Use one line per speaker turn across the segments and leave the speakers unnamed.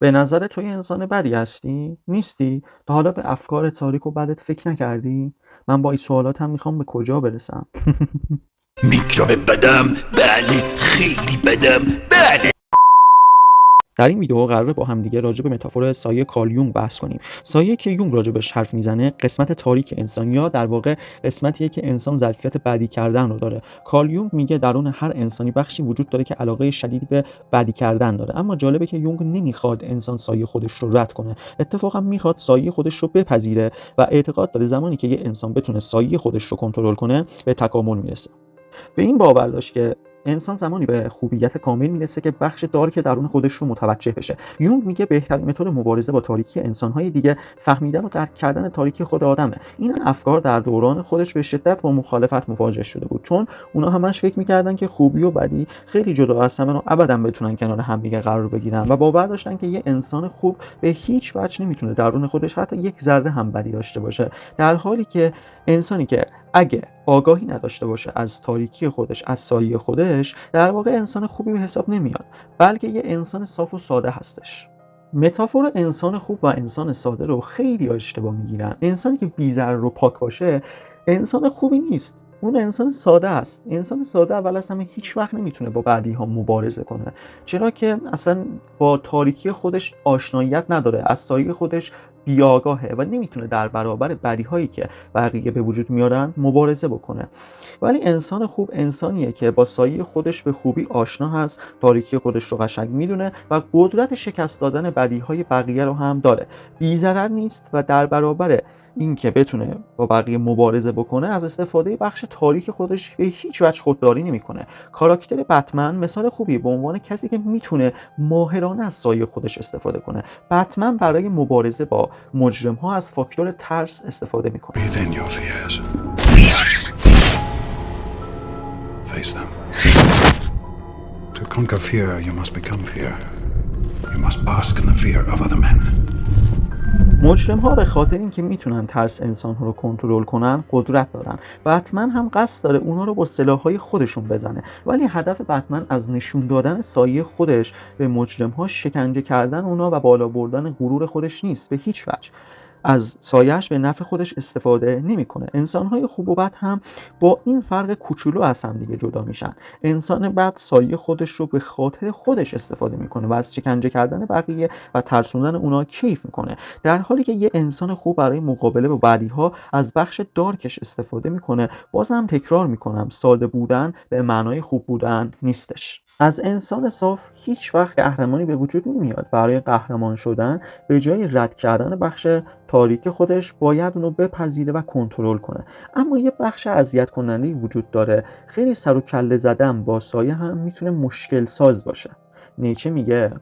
به نظر تو یه انسان بدی هستی؟ نیستی؟ تا حالا به افکار تاریک و بدت فکر نکردی؟ من با این سوالات هم میخوام به کجا برسم؟
میکروب بدم، بله خیلی بدم، بله.
در این ویدیو قراره با هم دیگه راجع به متافور سایه کارل یونگ بحث کنیم. سایه که یونگ راجع بهش حرف میزنه قسمت تاریک انسان، یا در واقع قسمتیه که انسان ظرفیت بدی کردن رو داره. کارل یونگ میگه درون هر انسانی بخشی وجود داره که علاقه شدیدی به بدی کردن داره، اما جالبه که یونگ نمیخواد انسان سایه خودش رو رد کنه، اتفاقا میخواد سایه خودش رو بپذیره و اعتقاد داره زمانی که یه انسان بتونه سایه خودش رو کنترل کنه به تکامل میرسه. به این باور داشت که انسان زمانی به خوبیت کامل میرسه که بخش دارک درون خودش رو متوجه بشه. یونگ میگه بهترین متد مبارزه با تاریکی انسان‌های دیگه فهمیدن و درک کردن تاریکی خود آدمه. این افکار در دوران خودش به شدت با مخالفت مواجه شده بود، چون اونا همش فکر میکردن که خوبی و بدی خیلی جدا از هم و ابدا بتونن کنار هم دیگه قرار بگیرن و باور داشتن که یه انسان خوب به هیچ وجه نمیتونه درون خودش حتی یک ذره هم بدی داشته باشه، در حالی که انسانی که اگه آگاهی نداشته باشه از تاریکی خودش، از سایه خودش، در واقع انسان خوبی به حساب نمیاد، بلکه یه انسان صاف و ساده هستش. متافور انسان خوب و انسان ساده رو خیلی اشتباه میگیرن. انسانی که بی‌ضرر و پاک باشه انسان خوبی نیست، اون انسان ساده است. انسان ساده اول از همه هیچ وقت نمیتونه با بدی ها مبارزه کنه، چرا که اصلا با تاریکی خودش آشناییت نداره، از سایه خودش بیاگاهه و نمیتونه در برابر بدی هایی که بقیه به وجود میارن مبارزه بکنه. ولی انسان خوب انسانیه که با سایه خودش به خوبی آشنا هست، تاریکی خودش رو قشنگ میدونه و قدرت شکست دادن بدیهای بقیه رو هم داره. بی‌ضرر نیست و در برابر اینکه بتونه با بقیه مبارزه بکنه از استفاده بخش تاریک خودش به هیچ وجه خودداری نمیکنه. کاراکتر بتمن مثال خوبی به عنوان کسی که میتونه ماهرانه از سایه خودش استفاده کنه. بتمن برای مبارزه با مجرم ها از فاکتور ترس استفاده میکنه.
Breathe in your fears. Face them. To conquer fear, you must become fear. You must bask in the fear of other men.
مجرم ها به خاطر اینکه میتونن ترس انسان ها رو کنترل کنن قدرت دارن. بتمن هم قصد داره اونا رو با سلاح‌های خودشون بزنه، ولی هدف بتمن از نشون دادن سایه خودش به مجرم ها شکنجه کردن اونا و بالا بردن غرور خودش نیست. به هیچ وجه از سایه‌اش به نفع خودش استفاده نمیکنه. انسان‌های خوب و بد هم با این فرق کوچولو از هم دیگه جدا میشن. انسان بد سایه خودش رو به خاطر خودش استفاده میکنه و از شکنجه کردن بقیه و ترسوندن اونا کیف میکنه، در حالی که یه انسان خوب برای مقابله با بدی‌ها از بخش دارکش استفاده میکنه. بازم تکرار میکنم، ساده بودن به معنای خوب بودن نیستش. از انسان صاف هیچ وقت قهرمانی به وجود نمیاد. برای قهرمان شدن به جای رد کردن بخش تاریک خودش باید اونو بپذیره و کنترل کنه. اما یه بخش اذیت کننده وجود داره. خیلی سر و کله زدن با سایه هم میتونه مشکل ساز باشه. نیچه میگه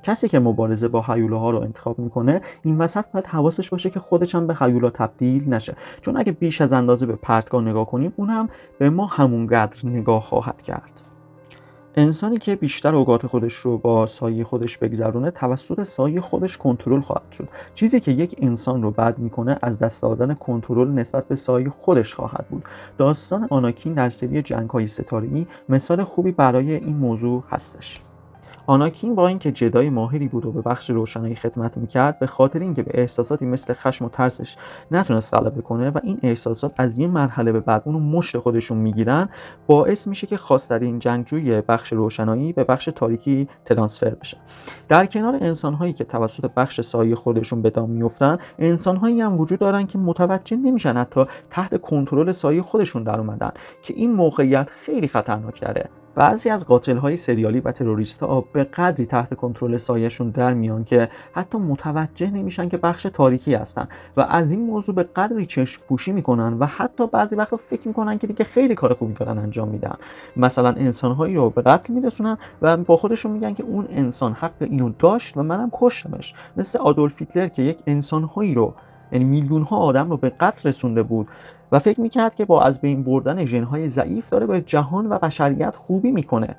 کسی که مبارزه با هیولاها رو انتخاب میکنه این وسط باید حواسش باشه که خودش هم به هیولا تبدیل نشه، چون اگه بیش از اندازه به پرتگاه نگاه کنیم اون هم به ما همونقدر نگاه خواهد کرد. انسانی که بیشتر اوقات خودش رو با سایه خودش بگذرونه توسط سایه خودش کنترل خواهد شد. چیزی که یک انسان رو بد میکنه از دست دادن کنترل نسبت به سایه خودش خواهد بود. داستان آناکین در سری جنگ‌های ستاره‌ای مثال خوبی برای این موضوع هستش. آناکین با اینکه جدای ماهری بود و به بخش روشنایی خدمت میکرد، به خاطر اینکه به احساساتی مثل خشم و ترسش نتونست غلبه کنه و این احساسات از یه مرحله به بعد اونو مشت خودشون میگیرن، باعث میشه که خواسترین جنگجوی بخش روشنایی به بخش تاریکی ترانسفر بشه. در کنار انسانهایی که توسط بخش سایه خودشون به دام میافتن، انسانهایی هم وجود دارن که متوجه نمیشن حتی تحت کنترل سایه خودشون در اومدن، که این موقعیت خیلی خطرناک‌تره. بعضی از قاتل‌های سریالی و تروریست‌ها به قدری تحت کنترل سایه‌شون در میان که حتی متوجه نمیشن که بخش تاریکی هستن و از این موضوع به قدری چشم پوشی میکنن و حتی بعضی وقتا فکر میکنن که دیگه خیلی کار خوبی دارن انجام میدن. مثلا انسان‌هایی رو به قتل میرسونن و با خودشون میگن که اون انسان حق اینو داشت و منم کشتمش، مثل آدولف هیتلر که یک انسان‌هایی رو، یعنی میلیون‌ها آدم رو به قتل رسونده بود و فکر میکرد که با از بین بردن ژن‌های ضعیف داره به جهان و بشریت خوبی میکنه.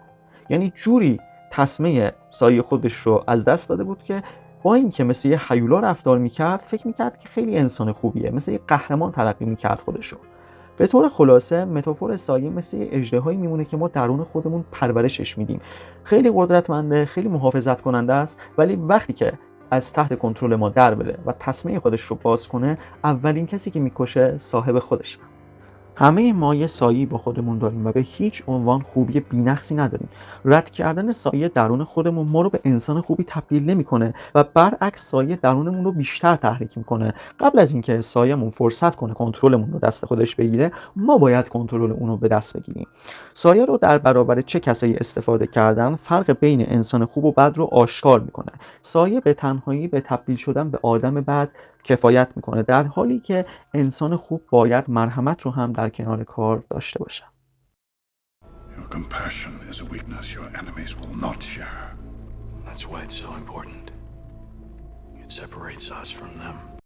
یعنی جوری تسمه سایه خودش رو از دست داده بود که با اینکه مثل یه هیولا رفتار میکرد، فکر میکرد که خیلی انسان خوبیه، مثل یه قهرمان تلقی میکرد خودش رو. به طور خلاصه متافور سایه مثل یه اژدهایی میمونه که ما درون خودمون پرورشش میدیم. خیلی قدرتمنده، خیلی محافظت کننده است، ولی وقتی که از تحت کنترل ما در بره و تسمه خودش رو باز کنه، اولین کسی که میکشه صاحب خودشه. همه ما یه سایه‌ای با خودمون داریم و به هیچ عنوان خوبی بی‌نقصی نداریم. رد کردن سایه درون خودمون ما رو به انسان خوبی تبدیل نمی‌کنه و برعکس سایه درونمون رو بیشتر تحریک می‌کنه. قبل از اینکه سایه‌مون فرصت کنه کنترلمون رو دست خودش بگیره، ما باید کنترل اون رو به دست بگیریم. سایه رو در برابر چه کسایی استفاده کردن، فرق بین انسان خوب و بد رو آشکار می‌کنه. سایه به تنهایی به تبدیل شدن به آدم بد کفایت می‌کنه، در حالی که انسان خوب باید مرحمت رو هم در کنار کار داشته باشه.
Your compassion is a weakness your enemies will not share.
That's why it's so important. It separates us from them.